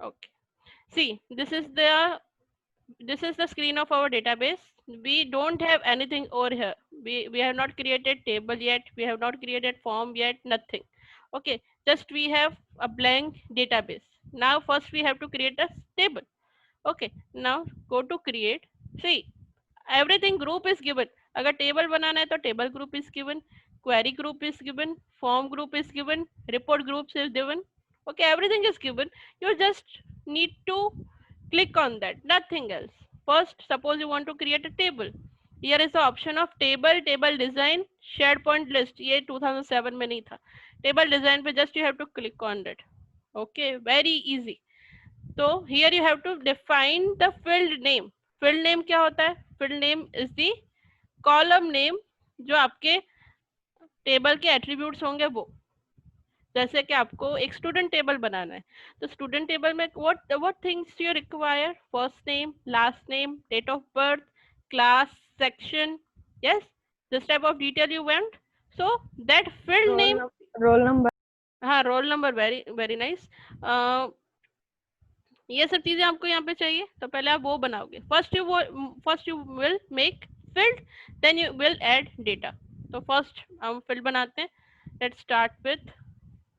Okay, see, this is the screen of our database. We don't have anything over here. We have not created table yet, we have not created form yet, nothing. Okay, just we have a blank database. Now first we have to create a table. Okay, now go to create. See, everything group is given. अगर table बनाना है तो table group is given, query group is given, form group is given, report group is given. Okay, everything is given. You just need to click on that, nothing else. First, suppose you want to create a table. Here is the option of table, table design, SharePoint list. ये 2007 में नहीं था. Table design पे just you have to click on that. Okay, very easy. तो here you have to define the field name. Field name क्या होता है? Field name is the column name जो आपके टेबल के एट्रीब्यूट्स होंगे वो. जैसे कि आपको एक स्टूडेंट टेबल बनाना है तो स्टूडेंट टेबल में what things you require? First name, last name, date of birth, class, section. Yes, this type of detail you want. So that field name. Roll number. हाँ, roll number. Very very nice. ये सब चीजें आपको यहाँ पे चाहिए. तो पहले आप वो बनाओगे. First you will make field, then you will add data. तो फर्स्ट हम फील्ड बनाते हैं. Let's start with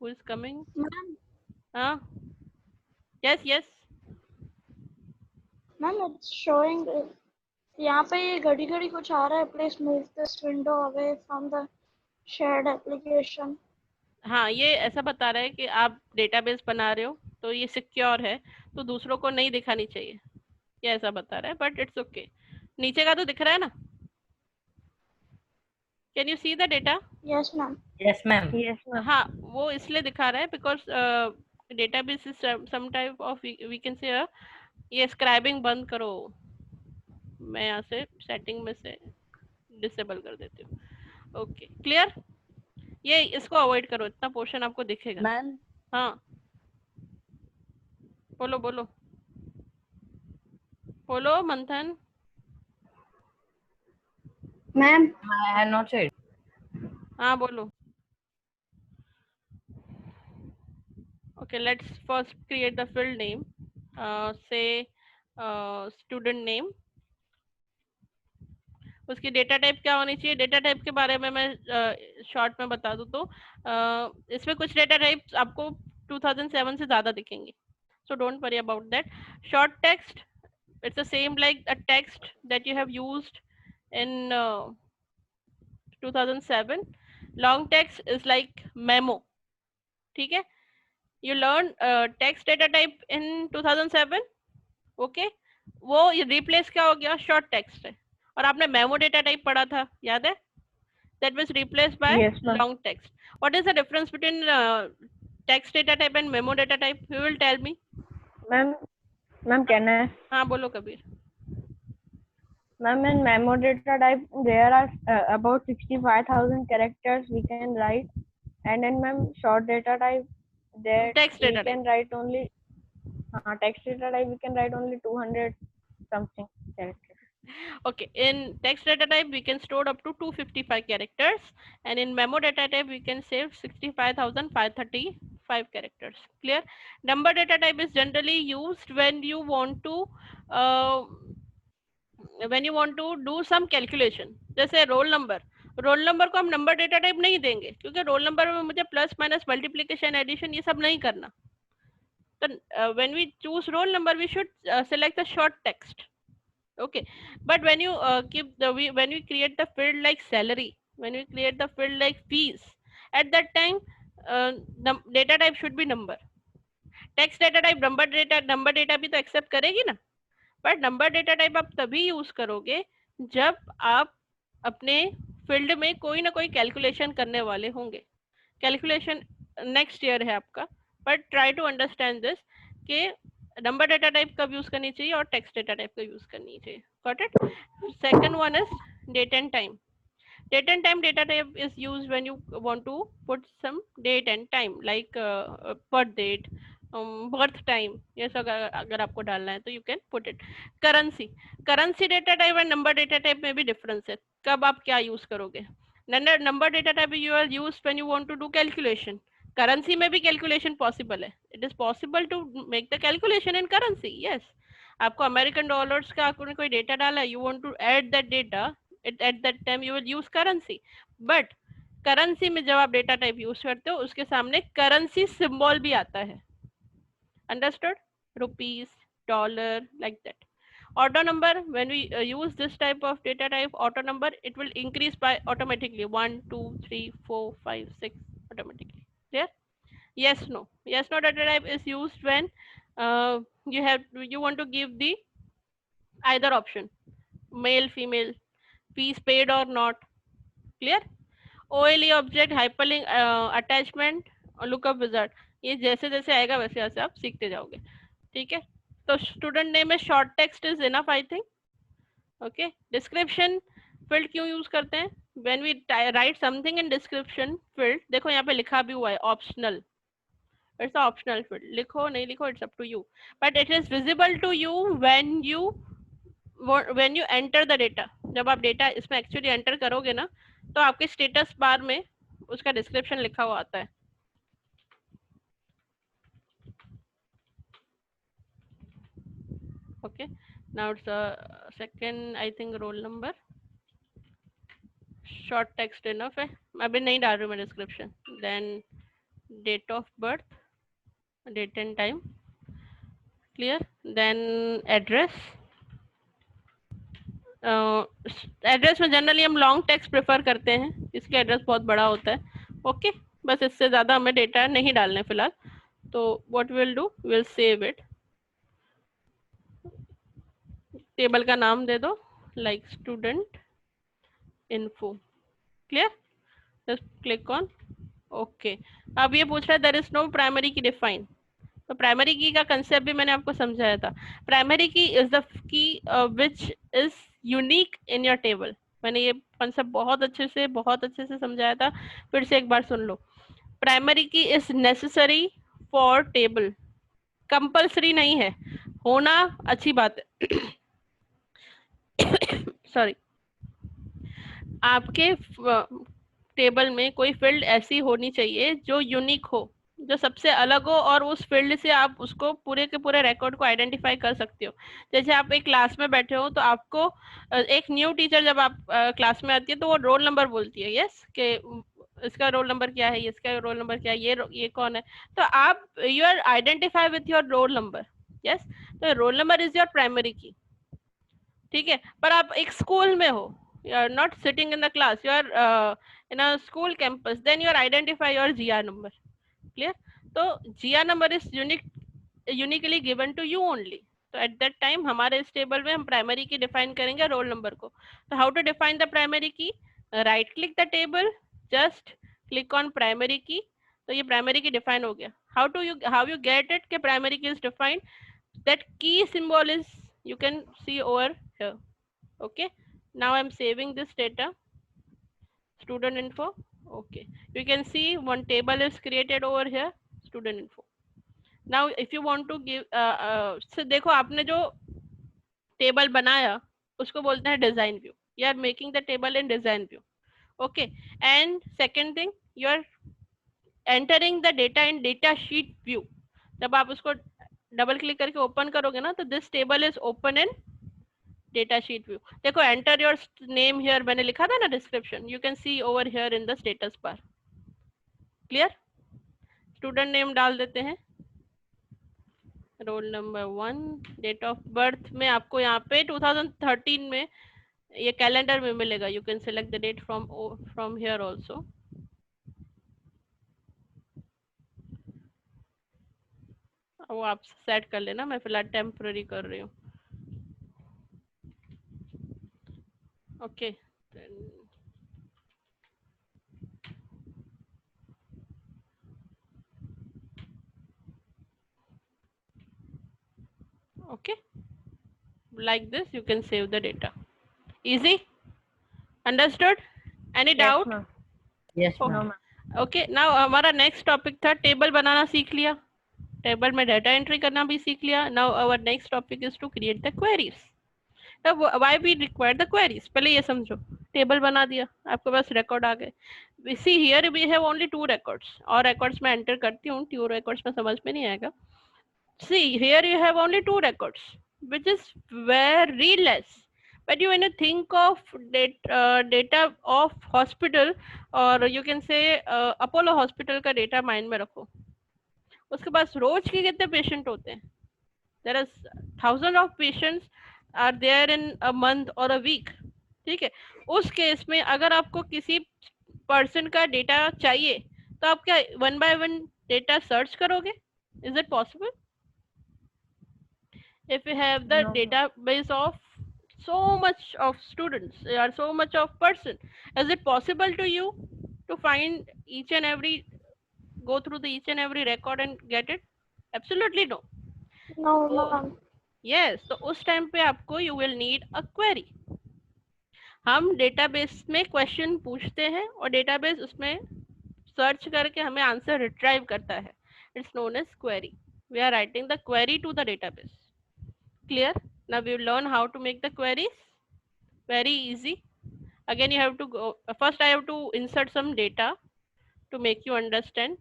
who is coming. हाँ, yes yes. Ma'am it's showing यहाँ पे ये घड़ी घड़ी कुछ आ रहा है. Please move this window away from the shared application. हाँ, ये ऐसा बता रहा है कि आप डेटाबेस बना रहे हो तो ये सिक्योर है तो दूसरों को नहीं दिखानी चाहिए. ये ऐसा बता रहा है बट इट्स ओके. नीचे का तो दिख रहा है ना? Can you see the data? Yes ma'am. Yes ma'am. Yes ma'am. हाँ, वो इसलिए दिखा रहा है because database is some type of we can say. ये स्क्राइबिंग बंद करो. मैं यहाँ से सेटिंग में से डिसेबल कर देती हूँ. Okay, clear. ये इसको अवॉइड करो, इतना पोर्शन आपको दिखेगा. मैम. हाँ, बोलो बोलो बोलो मंथन. Ma'am I have not said. हाँ बोलो. Okay, let's first create the field name. Say student name. उसकी डेटा टाइप क्या होनी चाहिए? डेटा टाइप के बारे में मैं शॉर्ट में बता दूं तो इसमें कुछ डेटा टाइप्स आपको 2007 से ज़्यादा दिखेंगे. So don't worry about that. Short text, it's the same like a text that you have used in 2007. Long text is like memo. ठीक है? You learn text data type in 2007. Okay, वो replace क्या हो गया? Short text है. और आपने memo data type पढ़ा था, याद है? That was replaced by long text. What is the difference between text data type and memo data type? You will tell me. Ma'am कहना है. हाँ बोलो Kabir. Ma'am, in memo data type, there are about 65,000 characters we can write, and in ma'am short data type, there Text data we can write only. Text data type we can write only 200 something characters. Okay, in text data type we can store up to 255 characters, and in memo data type we can save 65,535 characters. Clear? Number data type is generally used when you want to do some calculation. जैसे role number को हम number data type नहीं देंगे क्योंकि roll number में मुझे plus minus multiplication addition ये सब नहीं करना. तो when we choose roll number we should select the short text. Okay, but when you when we create the field like salary, when we create the field like fees, at that time the data type should be number. Text data type number data भी तो accept करेगी ना. But number data type आप तभी use करोगे जब आप अपने फील्ड में कोई ना कोई कैलकुलेशन करने वाले होंगे. कैलकुलेशन नेक्स्ट ईयर है आपका, but try to understand this कि नंबर डेटा टाइप कब यूज करनी चाहिए और टेक्स्ट डेटा टाइप कब यूज करनी चाहिए. Got it? Second one is date and time. Date and time data type is used when you want to put some date and time like birth date, birth time. Yes, अगर आपको डालना है तो you can put it. Currency data type and number data type में भी difference है. कब आप क्या use करोगे? Number data type you are used when you want to do calculation. Currency में भी कैलकुलेशन पॉसिबल है. It is possible to make the calculation in currency. Yes, आपको अमेरिकन डॉलर्स का कोई डेटा डाला है, you want to add that data, at that time you will use currency. But currency में जब आप डेटा टाइप यूज करते हो उसके सामने करेंसी सिंबल भी आता है. Understood? Rupees, dollar, like that. Auto number, when we use this type of data type, auto number, it will increase by automatically 1 2 3 4 5 6 automatically. Clear? Yes, no. Yes, no data type is used when you want to give the either option, male, female, fees paid or not. Clear? OLE object, hyperlink, attachment, lookup wizard. ये जैसे जैसे आएगा वैसे वैसे आप सीखते जाओगे. ठीक है, तो स्टूडेंट नेम में short text is enough I think. Okay, description field क्यों यूज करते हैं? When we write something in description field, देखो यहाँ पे लिखा भी हुआ है ऑप्शनल. इट्स ऑप्शनल फील्ड, लिखो नहीं लिखो it's up to you, but it is visible to you when you enter the data. जब आप डेटा इसमें एक्चुअली एंटर करोगे ना, तो आपके स्टेटस बार में उसका डिस्क्रिप्शन लिखा हुआ आता है. Okay, now it's a second I think roll number, short text enough है, अभी नहीं डाल रही मैं description. then date of birth, date and time. clear? then address. Address में जनरली हम लॉन्ग टेक्स्ट प्रेफर करते हैं, इसके एड्रेस बहुत बड़ा होता है. ओके, बस इससे ज़्यादा हमें डेटा नहीं डालने फिलहाल. तो what will do, will save it. Table का नाम दे दो like student info. Clear? Just click on okay. अब ये पूछ रहा है there is no primary key define. तो प्राइमरी की का कंसेप्ट भी मैंने आपको समझाया था. Primary key is the key which is unique in your table. मैंने ये कंसेप्ट बहुत अच्छे से समझाया था, फिर से एक बार सुन लो. Primary key is necessary for table, compulsory नहीं है, होना अच्छी बात है. सॉरी, आपके टेबल में कोई फील्ड ऐसी होनी चाहिए जो यूनिक हो, जो सबसे अलग हो, और उस फील्ड से आप उसको पूरे के पूरे रिकॉर्ड को आइडेंटिफाई कर सकते हो. जैसे आप एक क्लास में बैठे हो, तो आपको एक न्यू टीचर जब आप क्लास में आती है तो वो रोल नंबर बोलती है. यस, कि इसका रोल नंबर क्या है, इसका रोल नंबर क्या है, ये कौन है. तो आप you are identify with your roll number. Yes, तो roll number is your primary key. ठीक है, पर आप एक स्कूल में हो, you are not sitting in the class, you are in a school campus, then you are identify your GR number. clear? तो GR number is uniquely given to you only. तो at that time हमारे इस table में हम primary key define करेंगे role number को. तो how to define the primary key? Right click the table, just click on primary key. तो ये प्राइमरी की डिफाइन हो गया. हाउ यू गेट इट कि primary key is defined? That key symbol is you can see over here. okay, now I'm saving this data, student info. okay, you can see one table is created over here, student info. now if you want to give so देखो आपने जो table बनाया उसको बोलते हैं design view. you are making the table in design view. okay, and second thing, you are entering the data in data sheet view. जब आप उसको डबल क्लिक करके ओपन करोगे ना, तो this table is open in data sheet view. देखो, enter your name here, मैंने लिखा था ना description, you can see over here in the status bar. Clear? Student name डाल देते हैं, roll number 1, date of birth में आपको यहाँ पे 2013 में ये कैलेंडर में मिलेगा. You can select the date from here also. वो आप सेट कर लेना, मैं फिलहाल टेम्पररी कर रही हूँ. Okay, okay, like this you can save the data. Easy? Understood? Any doubt? Yes, okay. ma'am. Okay, now हमारा नेक्स्ट टॉपिक था टेबल बनाना सीख लिया, टेबल में डाटा एंट्री करना भी सीख लिया. Now our next topic is to create the queries. Why we require the queries, पहले ये समझो. टेबल बना दिया, आपके पास रिकॉर्ड आ गए. We see here we have only 2 records, और records में enter करती हूँ, 2 records में समझ में नहीं आएगा. See here you have only 2 records, which is very less. But you when you think of data of hospital, or you can say Apollo hospital का data mind में रखो, उसके पास रोज के कितने पेशेंट होते हैं? There are thousands of patients are there in a month or a week. ठीक है, उस केस में अगर आपको किसी पर्सन का डेटा चाहिए तो आप क्या 1 by 1 डेटा सर्च करोगे? Is it possible? If you have the No. database of so much of students or so much of person, is it possible to you to find each and every, go through the each and every record and get it? Absolutely no. No, Oh, ma'am. yes, तो उस time पे आपको you will need a query. हम database में question पूछते हैं और database उसमें सर्च करके हमें आंसर रिट्राइव करता है. It's known as query. We are writing the query to the database. Clear? Now we will learn how to make the queries. Very easy. Again you have to go, first I have to insert some data to make you understand.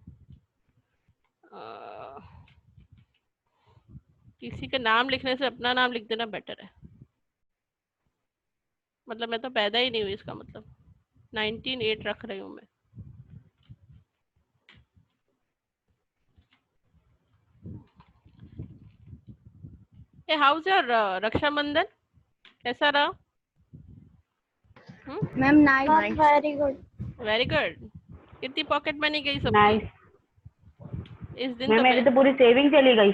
किसी का नाम लिखने से अपना नाम लिख देना better है. मतलब मैं तो पैदा ही नहीं हुई, इसका मतलब 1908 रख रही हूँ मैं. Hey, how's your Rakshabandhan? कैसा रहा? Ma'am, nice. Ma'am, very good. Very good. कितनी पॉकेट मनी गई सबकी? नाइस इस दिन मैम, तो मेरी तो पूरी सेविंग चली गई.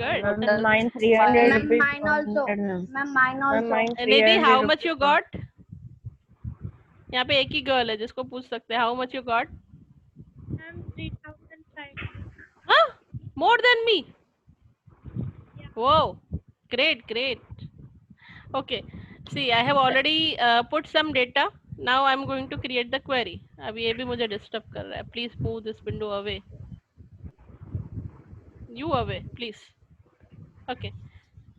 Good. Mine 300 Ma'am, rupees. mine also. Ma'am. Ma'am, mine Ma'am, also. mine Nidhi, 300 how much rupees. You got? यहाँ पे एक ही गर्ल है जिसको पूछ सकते हैं. How much you got? Ma'am, 3,500. हाँ, more than me. Whoa, great. Okay, see I have already put some data. Now I'm going to create the query. अब ये भी मुझे डिस्टर्ब कर रहा है. Please move this window away. You away, please. Okay.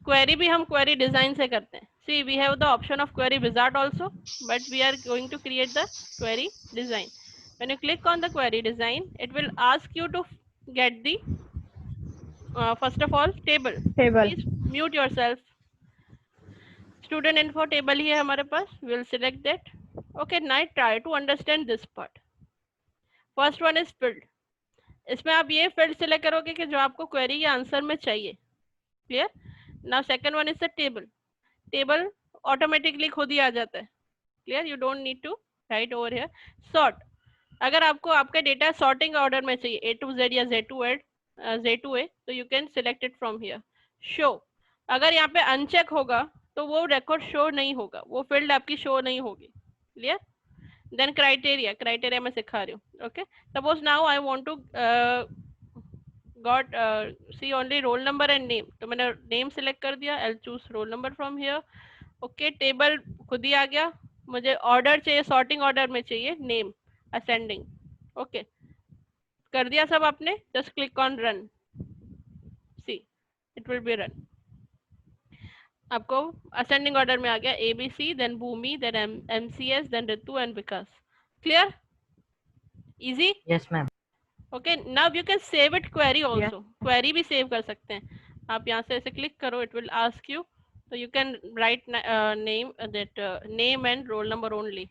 Query भी हम query design से करते हैं. See we have the option of query wizard also, but we are going to create the query design. When you click on the query design, it will ask you to get the first of all table. Please mute yourself. Student info table ही है हमारे पास. We will select that. Okay, now try to understand this part. First one is field. इसमें आप ये field select करोगे कि जो आपको query के आंसर में चाहिए. Clear? Now second one is the table. Table automatically खुद ही आ जाता है. Clear? You don't need to write over here. Sort. अगर आपको आपका डेटा sorting order में चाहिए A to Z या Z to A, तो you can select it from here. Show. अगर यहाँ पे uncheck होगा तो वो record show नहीं होगा, वो field आपकी show नहीं होगी. Clear? Then criteria मैं सिखा रही हूँ. Okay. Suppose now I want to see only roll number and name. तो मैंने name select कर दिया. I'll choose roll number from here. Okay. Table खुद ही आ गया. मुझे order चाहिए, sorting order में चाहिए name ascending. Okay. कर दिया सब आपने. Just click on run. See, it will be run. आपको ascending order में आ गया ABC, then Bhumi, then MCS, then Ritu and Vikas. Clear? Easy? Yes, ma'am. Okay, now you can save it query also. Query भी save कर सकते हैं. आप यहाँ से ऐसे click करो, it will ask you. So you can write name name and roll number only.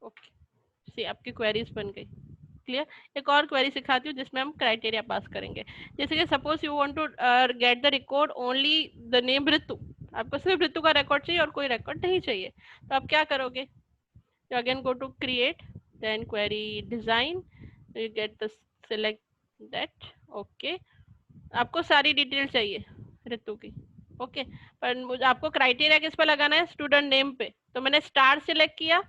Okay. See, आपकी queries बन गई. क्लियर. एक और क्वेरी सिखाती हूँ जिसमें हम क्राइटेरिया पास करेंगे. जैसे कि suppose you want to get the record only the name Ritu. आपको सिर्फ ऋतु का रिकॉर्ड चाहिए और कोई रिकॉर्ड नहीं चाहिए, तो आप क्या करोगे? You again go to create, then query design, you get the select that. Okay, आपको सारी डिटेल चाहिए ऋतु की. ओके, पर आपको क्राइटेरिया किस पे लगाना है? स्टूडेंट नेम पे. तो मैंने स्टार सिलेक्ट किया,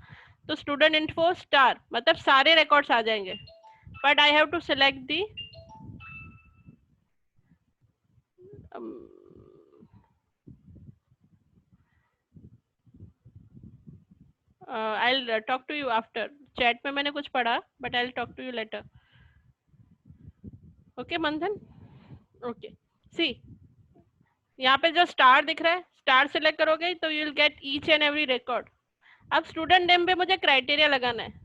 तो स्टूडेंट इन्फो स्टार, मतलब सारे रिकॉर्ड्स आ जाएंगे. But I have to select the I'll talk to you after. Chat में मैंने कुछ पढ़ा, but I'll talk to you later. Okay, मंथन? Okay. See, यहाँ पे जो स्टार दिख रहा है, स्टार सेलेक्ट करोगे तो you will get each and every record. अब स्टूडेंट नेम पे मुझे क्राइटेरिया लगाना है।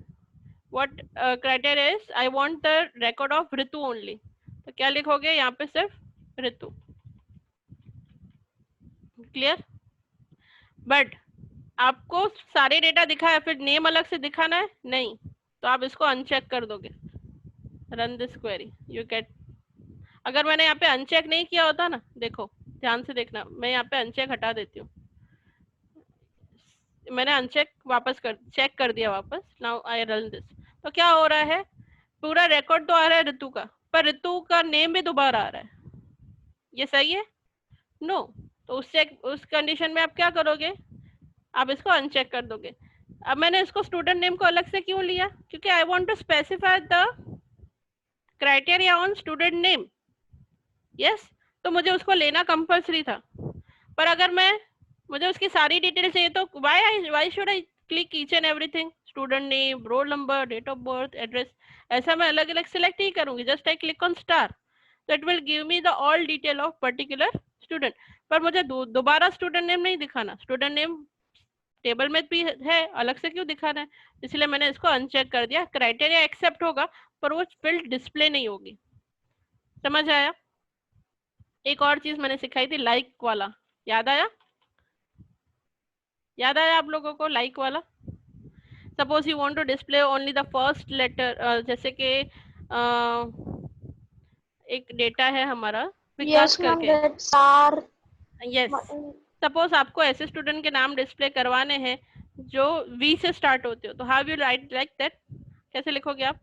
What criteria is, I want the record of Ritu only. तो क्या लिखोगे यहाँ पे, सिर्फ ऋतु। क्लियर? बट आपको सारे डेटा दिखा है, फिर नेम अलग से दिखाना है नहीं, तो आप इसको अनचेक कर दोगे। Run this query, you get. अगर मैंने यहाँ पे अनचेक नहीं किया होता ना, देखो ध्यान से देखना, मैं यहाँ पे अनचेक हटा देती हूँ। मैंने अनचेक वापस चेक कर दिया वापस। Now I run this. तो क्या हो रहा है, पूरा रिकॉर्ड तो आ रहा है ऋतु का, पर ऋतु का नेम भी दोबारा आ रहा है। ये सही है? नो। तो उस कंडीशन में आप क्या करोगे, आप इसको अनचेक कर दोगे। अब मैंने इसको स्टूडेंट नेम को अलग से क्यों लिया, क्योंकि I want to specify the criteria on student name. Yes, तो मुझे उसको लेना कंपल्सरी था। पर अगर मुझे उसकी सारी डिटेल चाहिए तो why should I click each and everything, student name, roll number, date of birth, address, ऐसा मैं अलग अलग सिलेक्ट ही करूंगी। Just I click on star, so it will give me the all detail of particular student। पर मुझे दोबारा student name नहीं दिखाना, स्टूडेंट नेम टेबल में भी है, अलग से क्यों दिखाना है, इसलिए मैंने इसको अनचेक कर दिया। क्राइटेरिया एक्सेप्ट होगा पर वो फील्ड डिस्प्ले नहीं होगी। समझ आया? एक और चीज मैंने सिखाई थी, लाइक वाला, याद आया? याद आया आप लोगों को लाइक वाला? Suppose you want to display only the first letter, जैसे कि एक डेटा है हमारा विकास Yes, ma'am. करके। That star. यस, सपोज आपको ऐसे स्टूडेंट के नाम डिस्प्ले करवाने हैं जो वी से स्टार्ट होते हो, तो how you right like that, कैसे लिखोगे आप?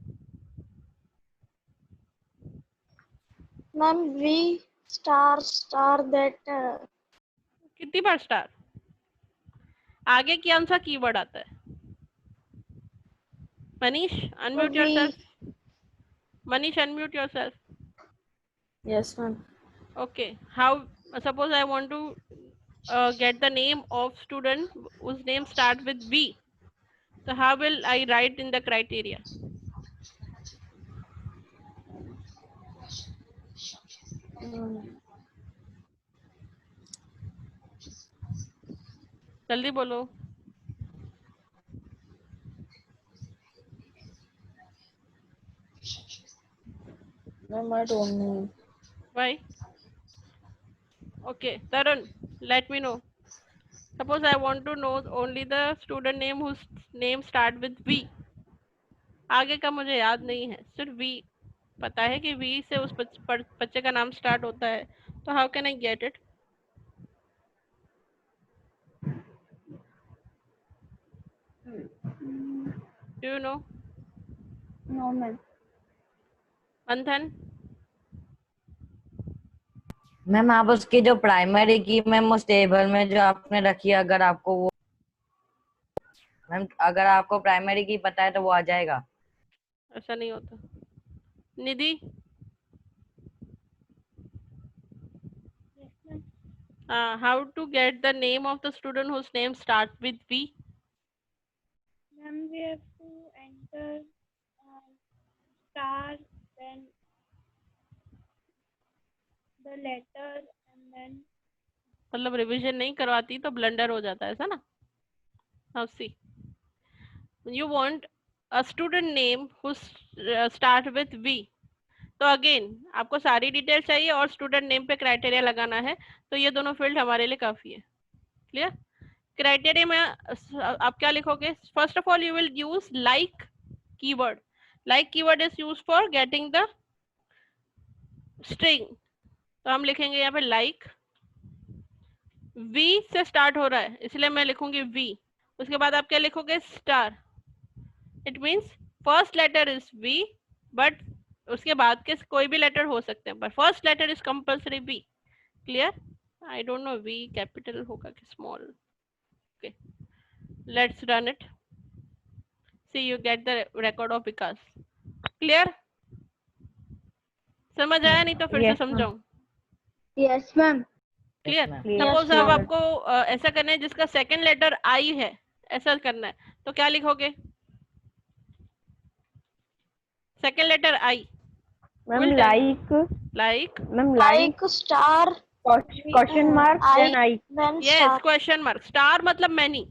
Ma'am, V star star that. कितनी बार स्टार? आगे कौन सा कीवर्ड आता है? Manish unmute V. Yourself. Manish unmute yourself. Yes, ma'am. Okay, how, suppose I want to get the name of student whose name start with V, so how will I write in the criteria? जल्दी बोलो। Ma'am, I don't know. Why? Okay, Tarun, let me know. Suppose I want to know only the student name whose name start with V. आगे का मुझे याद नहीं है, सिर्फ V पता है कि V से उस बच्चे का नाम स्टार्ट होता है, तो how can I get it? Do you know? No, ma'am. मंथन? मैम आप उसकी जो प्राइमरी की मैम उस टेबल में जो आपने रखी है, अगर आपको वो मैम अगर आपको प्राइमरी की पता है तो वो आ जाएगा। ऐसा नहीं होता। निधि? How to get the name of the student whose name starts with V? Ma'am, we have to enter star, then the letter, and then मतलब रिवीजन नहीं करवाती तो ब्लंडर हो जाता है, ऐसा ना? Now see, you want a student name who start with V, तो अगेन आपको सारी डिटेल चाहिए और स्टूडेंट नेम पे क्राइटेरिया लगाना है, तो ये दोनों फील्ड हमारे लिए काफी है। क्लियर? क्राइटेरिया में आप क्या लिखोगे? First of all you will use like keyword. Like keyword is use for getting the string, तो हम लिखेंगे यहाँ पे लाइक, V से स्टार्ट हो रहा है इसलिए मैं लिखूंगी V। उसके बाद आप क्या लिखोगे? Star. It means first letter is V, but उसके बाद के कोई भी लेटर हो सकते हैं, पर first letter is compulsory V। Clear? I don't know V capital होगा कि small. Okay, let's run it, see you get the record of Vikas. Clear? समझ आया? नहीं तो फिर से समझाऊं? Yes, ma'am. Clear? Yes, suppose ma'am. अब आपको ऐसा करना है जिसका सेकंड लेटर I है, ऐसा करना है, तो क्या लिखोगे? Second letter I। Ma'am, Will tell. like. Like Ma'am, like. Like star Question mark, then I. then Yes, star. Question mark. Star मतलब many.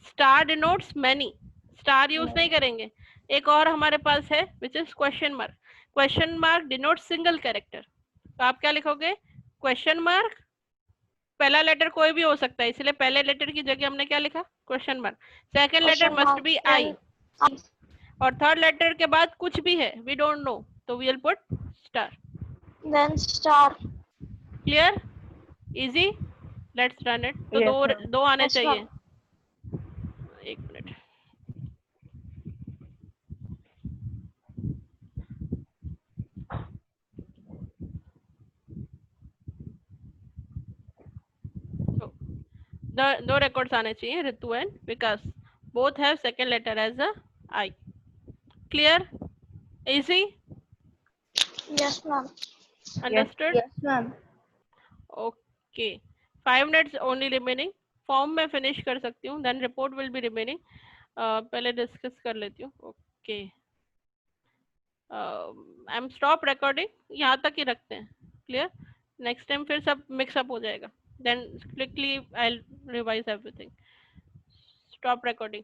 Star denotes many. Star use नहीं करेंगे. एक और हमारे पास है which is question mark. Question mark denote single character. तो आप क्या लिखोगे? क्वेश्चन मार्क, पहला लेटर कोई भी हो सकता है, इसलिए पहले लेटर की जगह हमने क्या लिखा? Question mark. Second letter Question must mark, be then I. और थर्ड लेटर के बाद कुछ भी है, वी डोंट नो, तो we will put star. then star. Clear? Easy. Let's run it. तो Yes, दो आने Yes, चाहिए. ma'am. एक मिनट. दो रिकॉर्ड्स आने चाहिए, Ritu and Vikas. Both have second letter as a I. Clear? Easy? Yes, ma'am. Understood? Yes, ma'am. Okay. 5 minutes only remaining. Form में finish कर सकती हूँ, then report will be remaining. पहले डिस्कस कर लेती हूँ. Okay. I am stop recording. यहाँ तक ही रखते हैं. क्लियर? नेक्स्ट टाइम फिर सब मिक्सअप हो जाएगा. Then quickly I revise everything. Stop recording.